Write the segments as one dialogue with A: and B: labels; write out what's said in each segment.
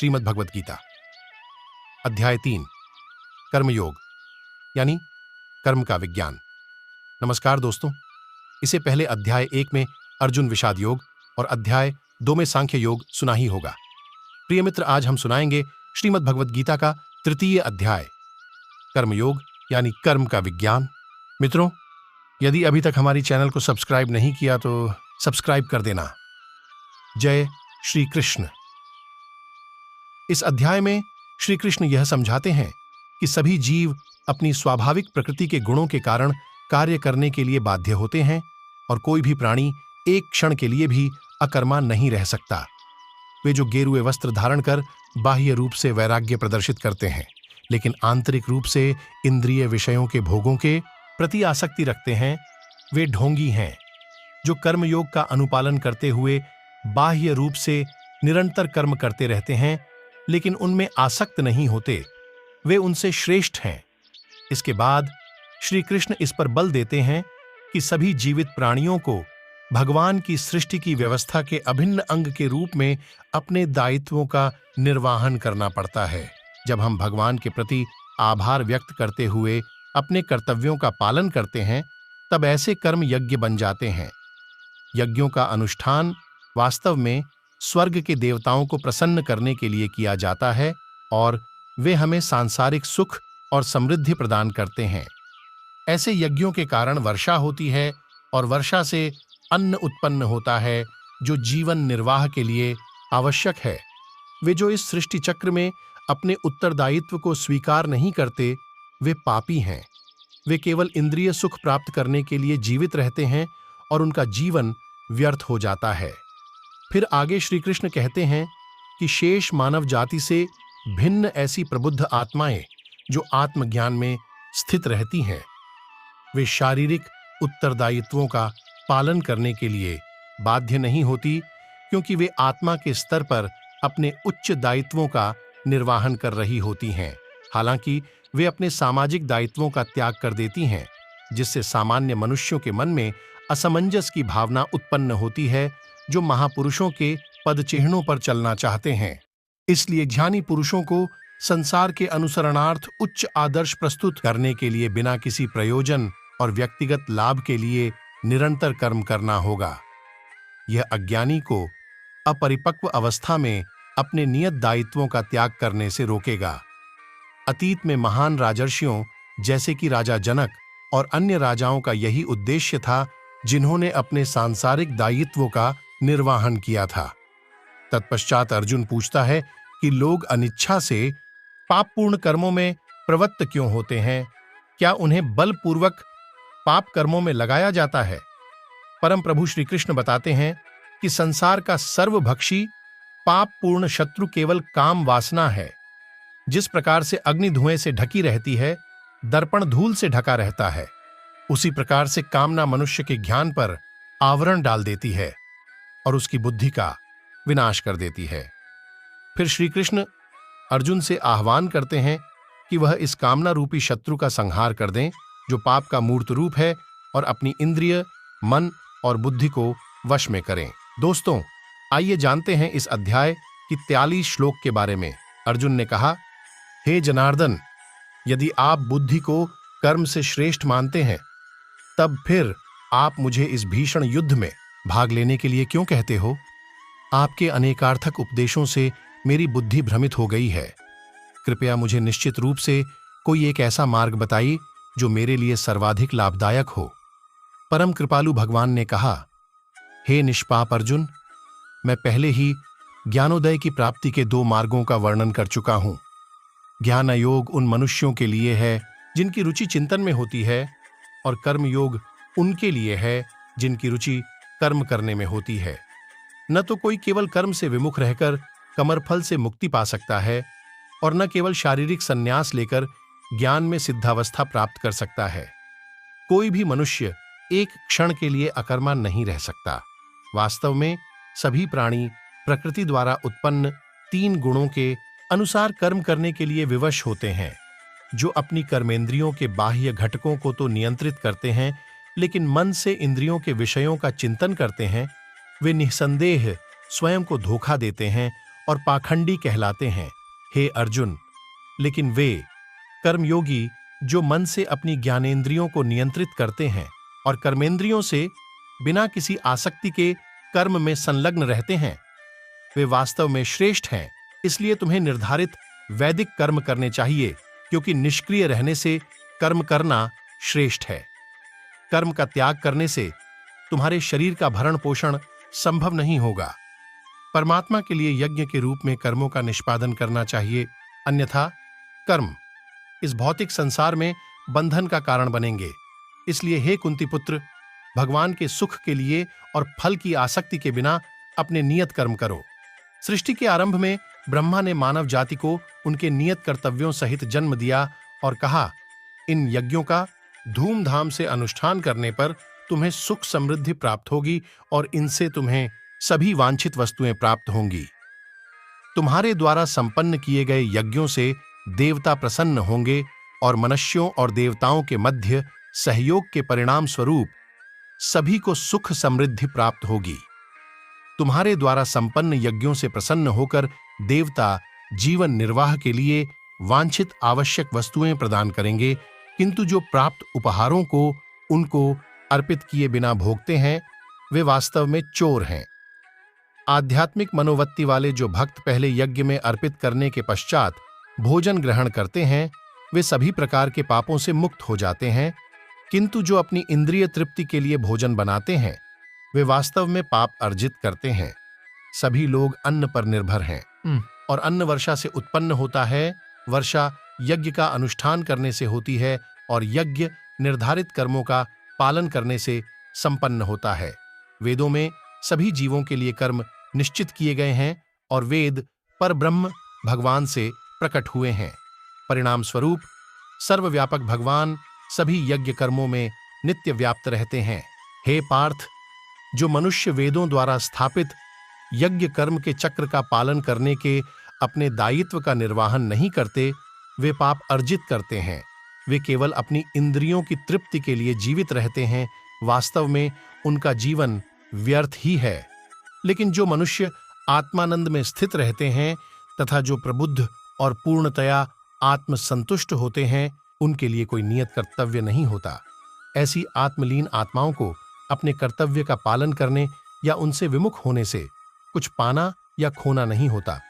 A: श्रीमद् भगवत गीता। अध्याय 3 कर्मयोग यानी कर्म का विज्ञान। नमस्कार दोस्तों, इससे पहले अध्याय 1 में अर्जुन विषाद योग और अध्याय 2 में सांख्य योग सुना ही होगा। प्रिय मित्र, आज हम सुनाएंगे श्रीमद् भगवत गीता का तृतीय अध्याय कर्मयोग यानी कर्म का विज्ञान। मित्रों, यदि अभी तक हमारी चैनल को सब्सक्राइब नहीं किया तो सब्सक्राइब कर देना। जय श्री कृष्ण। इस अध्याय में श्री कृष्ण यह समझाते हैं कि सभी जीव अपनी स्वाभाविक प्रकृति के गुणों के कारण कार्य करने के लिए बाध्य होते हैं और कोई भी प्राणी एक क्षण के लिए भी अकर्मा नहीं रह सकता। वे जो गेरुए वस्त्र धारण कर बाह्य रूप से वैराग्य प्रदर्शित करते हैं, लेकिन आंतरिक रूप से इंद्रिय विषयों के भोगों के प्रति आसक्ति रखते हैं, वे ढोंगी हैं। जो कर्मयोग का अनुपालन करते हुए बाह्य रूप से निरंतर कर्म करते रहते हैं, लेकिन उनमें आसक्त नहीं होते, वे उनसे श्रेष्ठ हैं। इसके बाद श्री कृष्ण इस पर बल देते हैं कि सभी जीवित प्राणियों को भगवान की सृष्टि की व्यवस्था के अभिन्न अंग के रूप में अपने दायित्वों का निर्वहन करना पड़ता है। जब हम भगवान के प्रति आभार व्यक्त करते हुए अपने कर्तव्यों का पालन करते हैं, तब ऐसे कर्म यज्ञ बन जाते हैं। यज्ञों का अनुष्ठान वास्तव में स्वर्ग के देवताओं को प्रसन्न करने के लिए किया जाता है और वे हमें सांसारिक सुख और समृद्धि प्रदान करते हैं। ऐसे यज्ञों के कारण वर्षा होती है और वर्षा से अन्न उत्पन्न होता है जो जीवन निर्वाह के लिए आवश्यक है। वे जो इस सृष्टि चक्र में अपने उत्तरदायित्व को स्वीकार नहीं करते, वे पापी हैं। वे केवल इंद्रिय सुख प्राप्त करने के लिए जीवित रहते हैं और उनका जीवन व्यर्थ हो जाता है। फिर आगे श्री कृष्ण कहते हैं कि शेष मानव जाति से भिन्न ऐसी प्रबुद्ध आत्माएं जो आत्मज्ञान में स्थित रहती हैं, वे शारीरिक उत्तरदायित्वों का पालन करने के लिए बाध्य नहीं होती, क्योंकि वे आत्मा के स्तर पर अपने उच्च दायित्वों का निर्वहन कर रही होती हैं। हालांकि वे अपने सामाजिक दायित्वों का त्याग कर देती हैं, जिससे सामान्य मनुष्यों के मन में असमंजस की भावना उत्पन्न होती है, जो महापुरुषों के पदचिह्नों पर चलना चाहते हैं। इसलिए ज्ञानी पुरुषों को संसार के अनुसरणार्थ उच्च आदर्श प्रस्तुत करने के लिए बिना किसी प्रयोजन और व्यक्तिगत लाभ के लिए निरंतर कर्म करना होगा। यह अज्ञानी को अपरिपक्व अवस्था में अपने नियत दायित्वों का त्याग करने से रोकेगा। अतीत में महान राजर्षियों जैसे कि राजा जनक और अन्य राजाओं का यही उद्देश्य था, जिन्होंने अपने सांसारिक दायित्वों का निर्वहन किया था। तत्पश्चात अर्जुन पूछता है कि लोग अनिच्छा से पापपूर्ण कर्मों में प्रवृत्त क्यों होते हैं? क्या उन्हें बलपूर्वक पाप कर्मों में लगाया जाता है? परम प्रभु श्री कृष्ण बताते हैं कि संसार का सर्वभक्षी पापपूर्ण शत्रु केवल काम वासना है। जिस प्रकार से अग्नि धुएं से ढकी रहती है, दर्पण धूल से ढका रहता है, उसी प्रकार से कामना मनुष्य के ज्ञान पर आवरण डाल देती है और उसकी बुद्धि का विनाश कर देती है। फिर श्री कृष्ण अर्जुन से आह्वान करते हैं कि वह इस कामना रूपी शत्रु का संहार कर दें, जो पाप का मूर्त रूप है, और अपनी इंद्रिय, मन और बुद्धि को वश में करें। दोस्तों, आइए जानते हैं इस अध्याय की 43 श्लोक के बारे में। अर्जुन ने कहा, हे जनार्दन, यदि आप बुद्धि को कर्म से श्रेष्ठ मानते हैं, तब फिर आप मुझे इस भीषण युद्ध में भाग लेने के लिए क्यों कहते हो? आपके अनेकार्थक उपदेशों से मेरी बुद्धि भ्रमित हो गई है। कृपया मुझे निश्चित रूप से कोई एक ऐसा मार्ग बताइए जो मेरे लिए सर्वाधिक लाभदायक हो। परम कृपालु भगवान ने कहा, हे निष्पाप अर्जुन, मैं पहले ही ज्ञानोदय की प्राप्ति के 2 मार्गों का वर्णन कर चुका हूं। ज्ञान योग उन मनुष्यों के लिए है जिनकी रुचि चिंतन में होती है, और कर्म योग उनके लिए है जिनकी रुचि कर्म करने में होती है। न तो कोई केवल कर्म से विमुख रहकर कमरफल से मुक्ति पा सकता है, और न केवल शारीरिक संन्यास लेकर ज्ञान में सिद्धावस्था प्राप्त कर सकता है। कोई भी मनुष्य एक क्षण के लिए अकर्मा नहीं रह सकता। वास्तव में सभी प्राणी प्रकृति द्वारा उत्पन्न 3 गुणों के अनुसार कर्म करने के लिए विवश होते हैं, जो अपनी कर्मेंद्रियों के बाह्य घटकों को तो नियंत्रित करते हैं, लेकिन मन से इंद्रियों के विषयों का चिंतन करते हैं। वे निस्संदेह स्वयं को धोखा देते हैं और पाखंडी कहलाते हैं। हे अर्जुन, लेकिन वे कर्मयोगी जो मन से अपनी ज्ञानेंद्रियों को नियंत्रित करते हैं और कर्मेंद्रियों से बिना किसी आसक्ति के कर्म में संलग्न रहते हैं, वे वास्तव में श्रेष्ठ हैं। इसलिए तुम्हें निर्धारित वैदिक कर्म करने चाहिए, क्योंकि निष्क्रिय रहने से कर्म करना श्रेष्ठ है। कर्म का त्याग करने से तुम्हारे शरीर का भरण पोषण संभव नहीं होगा। परमात्मा के लिए यज्ञ के रूप में कर्मों का निष्पादन करना चाहिए, अन्यथा कर्म इस भौतिक संसार में बंधन का कारण बनेंगे। इसलिए हे कुंती पुत्र, भगवान के सुख के लिए और फल की आसक्ति के बिना अपने नियत कर्म करो। सृष्टि के आरंभ में ब्रह्मा ने मानव जाति को उनके नियत कर्तव्यों सहित जन्म दिया और कहा, इन यज्ञों का धूमधाम से अनुष्ठान करने पर तुम्हें सुख समृद्धि प्राप्त होगी और इनसे तुम्हें सभी वांछित वस्तुएं प्राप्त होंगी। तुम्हारे द्वारा संपन्न किए गए यज्ञों से देवता प्रसन्न होंगे और मनुष्यों और देवताओं के मध्य सहयोग के परिणाम स्वरूप सभी को सुख समृद्धि प्राप्त होगी। तुम्हारे द्वारा संपन्न यज्ञों से प्रसन्न होकर देवता जीवन निर्वाह के लिए वांछित आवश्यक वस्तुएं प्रदान करेंगे, किंतु जो प्राप्त उपहारों को उनको अर्पित किए बिना भोगते हैं, वे वास्तव में चोर हैं। आध्यात्मिक मनोवृत्ति वाले जो भक्त पहले यज्ञ में अर्पित करने के पश्चात भोजन ग्रहण करते हैं, वे सभी प्रकार के पापों से मुक्त हो जाते हैं, किंतु जो अपनी इंद्रिय तृप्ति के लिए भोजन बनाते हैं, वे वास्तव में पाप अर्जित करते हैं। सभी लोग अन्न पर निर्भर हैं और अन्न वर्षा से उत्पन्न होता है। वर्षा यज्ञ का अनुष्ठान करने से होती है और यज्ञ निर्धारित कर्मों का पालन करने से संपन्न होता है। वेदों में सभी जीवों के लिए कर्म निश्चित किए गए हैं और वेद परब्रह्म भगवान से प्रकट हुए हैं। परिणाम स्वरूप सर्वव्यापक भगवान सभी यज्ञ कर्मों में नित्य व्याप्त रहते हैं। हे पार्थ, जो मनुष्य वेदों द्वारा स्थापित यज्ञ कर्म के चक्र का पालन करने के अपने दायित्व का निर्वाहन नहीं करते, वे पाप अर्जित करते हैं। वे केवल अपनी इंद्रियों की तृप्ति के लिए जीवित रहते हैं। वास्तव में उनका जीवन व्यर्थ ही है। लेकिन जो मनुष्य आत्मानंद में स्थित रहते हैं तथा जो प्रबुद्ध और पूर्णतया आत्मसंतुष्ट होते हैं, उनके लिए कोई नियत कर्तव्य नहीं होता। ऐसी आत्मलीन आत्माओं को अपने कर्तव्य का पालन करने या उनसे विमुख होने से कुछ पाना या खोना नहीं होता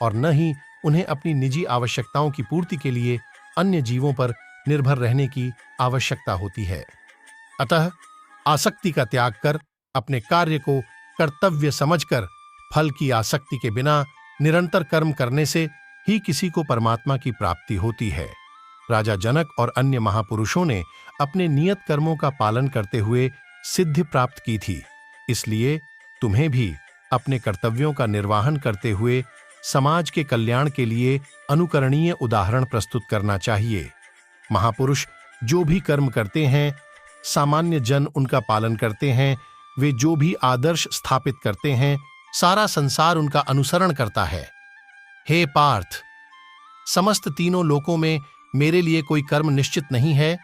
A: और न ही उन्हें अपनी निजी आवश्यकताओं की पूर्ति के लिए अन्य जीवों पर निर्भर रहने की आवश्यकता होती है। अतः आसक्ति का त्याग कर अपने कार्य को कर्तव्य समझकर फल की आसक्ति के बिना निरंतर कर्म करने से ही किसी को परमात्मा की प्राप्ति होती है। राजा जनक और अन्य महापुरुषों ने अपने नियत कर्मों का पालन करते हुए सिद्धि प्राप्त की थी। इसलिए तुम्हें भी अपने कर्तव्यों का निर्वाहन करते हुए समाज के कल्याण के लिए अनुकरणीय उदाहरण प्रस्तुत करना चाहिए। महापुरुष जो भी कर्म करते हैं, सामान्य जन उनका पालन करते हैं। वे जो भी आदर्श स्थापित करते हैं, सारा संसार उनका अनुसरण करता है। हे पार्थ, समस्त तीनों लोकों में मेरे लिए कोई कर्म निश्चित नहीं है।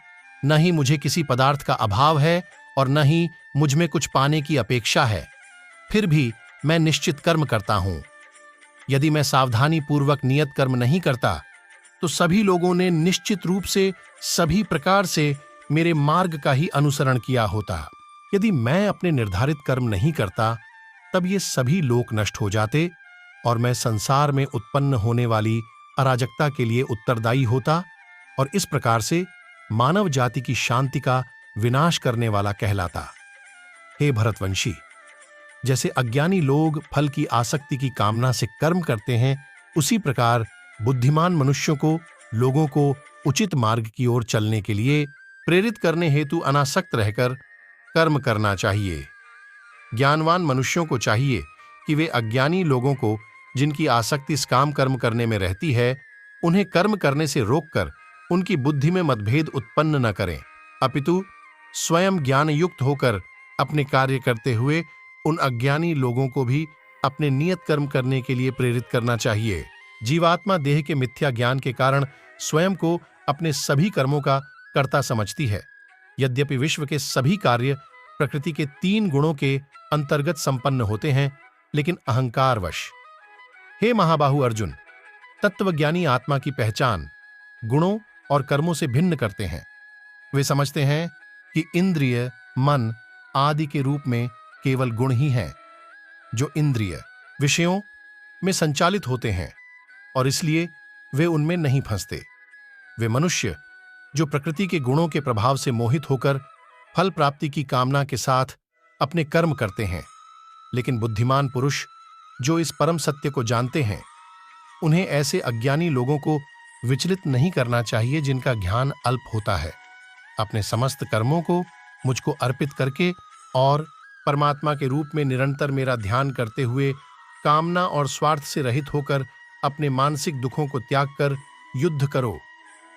A: न ही मुझे किसी पदार्थ का अभाव है और न ही मुझ में कुछ पाने की अपेक्षा है। फिर भी मैं निश्चित कर्म करता हूं। यदि मैं सावधानी पूर्वक नियत कर्म नहीं करता, तो सभी लोगों ने निश्चित रूप से सभी प्रकार से मेरे मार्ग का ही अनुसरण किया होता। यदि मैं अपने निर्धारित कर्म नहीं करता, तब ये सभी लोक नष्ट हो जाते और मैं संसार में उत्पन्न होने वाली अराजकता के लिए उत्तरदायी होता और इस प्रकार से मानव जाति की शांति का विनाश करने वाला कहलाता। हे भरतवंशी, जैसे अज्ञानी लोग फल की आसक्ति की कामना से कर्म करते हैं, उसी प्रकार बुद्धिमान मनुष्यों को लोगों को उचित मार्ग की ओर चलने के लिए प्रेरित करने हेतु अनासक्त रहकर कर्म करना चाहिए। ज्ञानवान मनुष्यों को चाहिए कि वे अज्ञानी लोगों को, जिनकी आसक्ति इस काम कर्म करने में रहती है, उन्हें कर्म करने से रोककर उनकी बुद्धि में मतभेद उत्पन्न न करें, अपितु स्वयं ज्ञान युक्त होकर अपने कार्य करते हुए उन अज्ञानी लोगों को भी अपने नियत कर्म करने के लिए प्रेरित करना चाहिए। जीवात्मा देह के मिथ्या ज्ञान के कारण स्वयं को अपने सभी कर्मों का कर्ता समझती है। यद्यपि विश्व के सभी कार्य प्रकृति के 3 गुणों के अंतर्गत संपन्न होते हैं, लेकिन अहंकारवश हे महाबाहु अर्जुन, तत्वज्ञानी आत्मा की पहचान गुणों और कर्मों से भिन्न करते हैं। वे समझते हैं कि इंद्रिय, मन आदि के रूप में केवल गुण ही हैं, जो इंद्रिय विषयों में संचालित होते हैं और इसलिए वे उनमें नहीं फंसते। वे मनुष्य जो प्रकृति के गुणों के प्रभाव से मोहित होकर फल प्राप्ति की कामना के साथ अपने कर्म करते हैं, लेकिन बुद्धिमान पुरुष जो इस परम सत्य को जानते हैं, उन्हें ऐसे अज्ञानी लोगों को विचलित नहीं करना चाहिए जिनका ज्ञान अल्प होता है। अपने समस्त कर्मों को मुझको अर्पित करके और परमात्मा के रूप में निरंतर मेरा ध्यान करते हुए कामना और स्वार्थ से रहित होकर अपने मानसिक दुखों को त्याग कर युद्ध करो।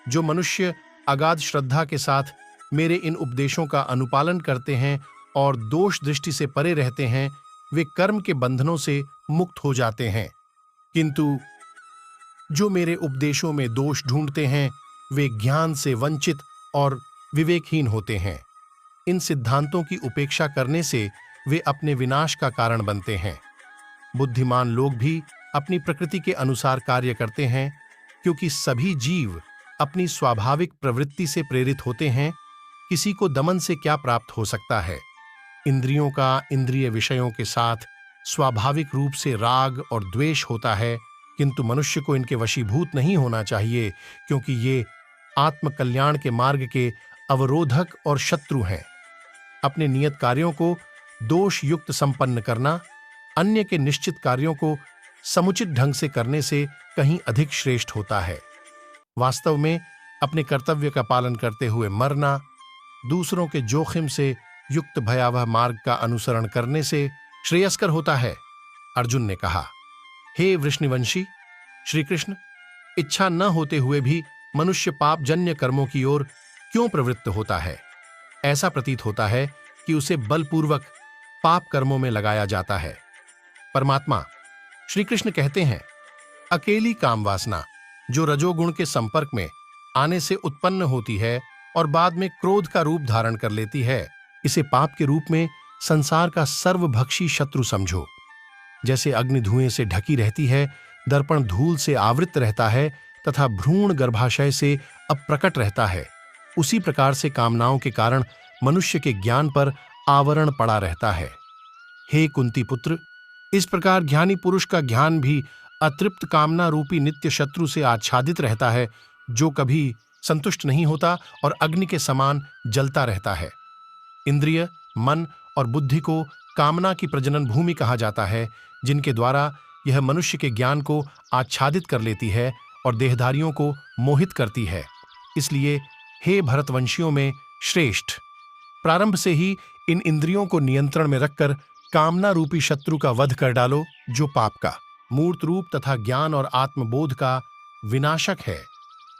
A: जो मनुष्य अगाध श्रद्धा के साथ मेरे इन उपदेशों का अनुपालन करते हैं और दोष दृष्टि से परे रहते हैं, वे कर्म के बंधनों से मुक्त हो जाते हैं। किंतु जो मेरे उपदेशों में दोष ढूंढते हैं, वे ज्ञान से वंचित और विवेकहीन होते हैं। इन सिद्धांतों की उपेक्षा करने से वे अपने विनाश का कारण बनते हैं। बुद्धिमान लोग भी अपनी प्रकृति के अनुसार कार्य करते हैं, क्योंकि सभी जीव अपनी स्वाभाविक प्रवृत्ति से प्रेरित होते हैं। किसी को दमन से क्या प्राप्त हो सकता है? इंद्रियों का इंद्रिय विषयों के साथ स्वाभाविक रूप से राग और द्वेष होता है, किंतु मनुष्य को इनके वशीभूत नहीं होना चाहिए, क्योंकि ये आत्मकल्याण के मार्ग के अवरोधक और शत्रु हैं। अपने नियत कार्यों को दोष युक्त संपन्न करना अन्य के निश्चित कार्यों को समुचित ढंग से करने से कहीं अधिक श्रेष्ठ होता है। वास्तव में अपने कर्तव्य का पालन करते हुए मरना दूसरों के जोखिम से युक्त भयावह मार्ग का अनुसरण करने से श्रेयस्कर होता है। अर्जुन ने कहा, हे वृष्णिवंशी, श्री कृष्ण, इच्छा न होते हुए भी मनुष्य पापजन्य कर्मों की ओर क्यों प्रवृत्त होता है? ऐसा प्रतीत होता है कि उसे बलपूर्वक पाप कर्मों में लगाया जाता है। परमात्मा श्री कृष्ण कहते हैं, अकेली काम वासना जो रजोगुण के संपर्क में आने से उत्पन्न होती है और बाद में क्रोध का रूप धारण कर लेती है, इसे पाप के रूप में संसार का सर्वभक्षी शत्रु समझो। जैसे अग्नि धुएं से ढकी रहती है, दर्पण धूल से आवृत रहता है तथा भ्रूण गर्भाशय से अप्रकट रहता है, उसी प्रकार से कामनाओं के कारण मनुष्य के ज्ञान पर आवरण पड़ा रहता है। हे कुंती पुत्र, इस प्रकार ज्ञानी पुरुष का ज्ञान भी अतृप्त कामना रूपी नित्य शत्रु से आच्छादित रहता है, जो कभी संतुष्ट नहीं होता और अग्नि के समान जलता रहता है। इंद्रिय, मन और बुद्धि को कामना की प्रजनन भूमि कहा जाता है, जिनके द्वारा यह मनुष्य के ज्ञान को आच्छादित कर लेती है और देहधारियों को मोहित करती है। इसलिए हे भरतवंशियों में श्रेष्ठ, प्रारंभ से ही इन इंद्रियों को नियंत्रण में रखकर कामना रूपी शत्रु का वध कर डालो, जो पाप का मूर्त रूप तथा ज्ञान और आत्मबोध का विनाशक है।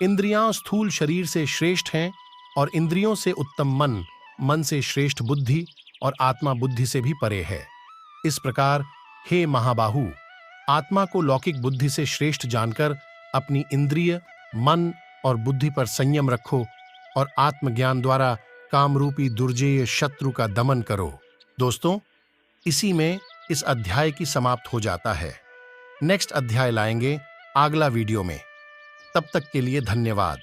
A: इंद्रियां स्थूल शरीर से श्रेष्ठ हैं और इंद्रियों से उत्तम मन, मन से श्रेष्ठ बुद्धि और आत्मा बुद्धि से भी परे है। इस प्रकार हे महाबाहु, आत्मा को लौकिक बुद्धि से श्रेष्ठ जानकर अपनी इंद्रिय, मन और बुद्धि पर संयम रखो और आत्मज्ञान द्वारा कामरूपी दुर्जेय शत्रु का दमन करो। दोस्तों, इसी में इस अध्याय की समाप्त हो जाता है। नेक्स्ट अध्याय लाएंगे अगला वीडियो में। तब तक के लिए धन्यवाद।